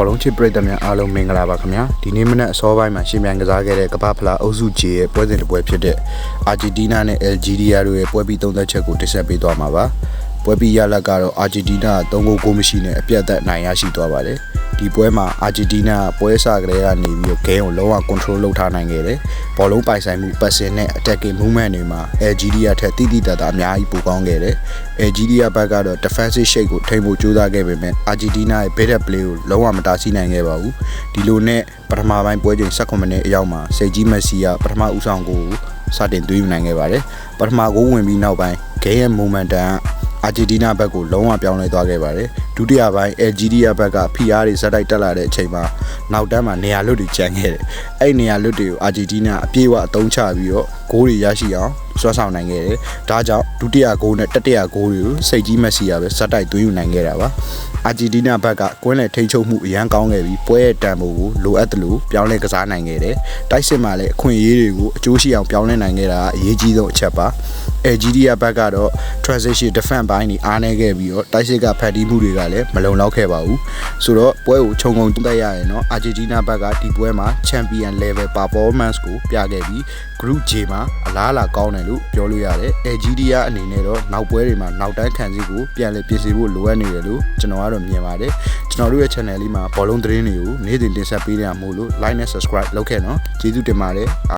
ဘောလုံးချစ်ပရိသတ်များအားလုံးမင်္ဂလာပါခင်ဗျာဒီနေ့မနက်အစောပိုင်းမှာရှင်ပြန်ကစားခဲ့တဲ့ကမ္ဘာဖလားအုပ်စု J ရဲ့ပွဲစဉ်တစ်ပွဲဖြစ်တဲ့အာဂျင်တီးနားနဲ့အယ်ဂျီရီးယားတို့ရဲ့ပွဲပြီးသုံးသက်ချက်ကိုတင်ဆက်ပေးသွားမှာပါပွဲပြီးရလဒ်ကတော့အာဂျင်တီးနားက3ဂိုးကိုမရှိနဲ့အပြတ်သက်နိုင်ရရှိသွားပါတယ်ဒီပွဲမှာအာဂျင်တီးနားကပွဲစကတည်းကနေပြီးတော့ဂိမ်းကိုလုံးဝ control လုပ်ထားနိုင်ခဲ့တယ်ဘောလုံးပိုင်ဆိုင်မှုပတ်စင်နဲ့ attacking movement တွေမှာအယ်ဂျီရီးယားထက်တိတိတတ်တာအများကြီးပိုကောင်းခဲ့တယ်အယ်ဂျီရီးယားဘက်ကတော့ defensive shape ကိုထိန်းဖို့ကြိုးစားခဲ့ပေမဲ့အာဂျင်တီးနားရဲ့ better play ကိုလုံးဝမတားဆီးနိုင်ခဲ့ပါဘူးဒီလိုနဲ့ပထမပိုင်းပွဲချိန်18မိနစ်အရောက်မှာစိတ်ကြီးမက်ဆီကပထမဦးဆောင်ကိုစတင်သွင်းနိုင်ခဲ့ပါတယ်ပထမဂိုးဝင်ပြီးနောက်ပိုင်း game ရဲ့ momentum အာဂျင်တီးနားဘက်ကိုလုံးဝပြောင်းလဲသွားခဲ့ပါတယ်ဒုတိယပိုင်းအယ်ဂျီရီးယားဘက်ကဖိအားတွေဇက်တိုက်တက်လာတဲ့အချိန်မှာနောက်တန်းမှာနေရာလွတ်တွေကျန်ခဲ့တယ်အဲ့နေရာလွတ်တွေကိုအာဂျင်တီးနားအပြည့်အဝအသုံးချပြီးတော့ဂိုးတွေရရှိအောင်ဆွဲဆောင်နိုင်ခဲ့တယ်ဒါကြောင့်ဒုတိယဂိုးနဲ့တတိယဂိုးတွေကိုစိတ်ကြီးမက်ဆီကပဲဇက်တိုက်သွင်းယူနိုင်ခဲ့တာပါအာဂျင်တီးနားဘက်ကကွင်းလယ်ထိန်းချုပ်မှုအရန်ကောင်းခဲ့ပြီးပွဲရဲ့တန်ဖိုးကိုလိုအပ်သလိုပြောင်းလဲကစားနိုင်ခဲ့တယ်တိုက်စစ်မှာလည်းအခွင့်အရေးတွေကိုအကျိုးရှိအောင်ပြောင်းလဲနိုင်ခဲ့တာအရေးကြီးဆုံးအချက်ပါအယ်ဂျီရီးယားဘက်ကတော့ transition defense ဘိုင်းတွေအားနည်းခဲ့ပြီးတော့တိုက်စစ်ကဖန်တီးမှုတွေကလည်းမလုံလောက်ခဲ့ပါဘူးဆိုတော့ပွဲကိုခြုံငုံတက်ရရင်တော့အာဂျင်တီးနားဘက်ကဒီပွဲမှာ champion level performance ကိုပြခဲ့ပြီး group J မှာအလားအလာကောင်းတယ်လို့ပြောလို့ရတယ်အယ်ဂျီရီးယားအနေနဲ့တော့နောက်ပွဲတွေမှာနောက်တန်းခံစစ်ကိုပြန်လည်ပြင်ဆင်ဖို့လိုအပ်နေတယ်လို့ကျွန်တော်ကတော့မြင်ပါတယ်ကျွန်တော်တို့ရဲ့ channel လေးမှာဘောလုံးသတင်းတွေကိုနေ့စဉ်တင်ဆက်ပေးနေရမို့လို့ like နဲ့ subscribe လုပ်ခဲ့နော်ကျေးဇူးတင်ပါတယ်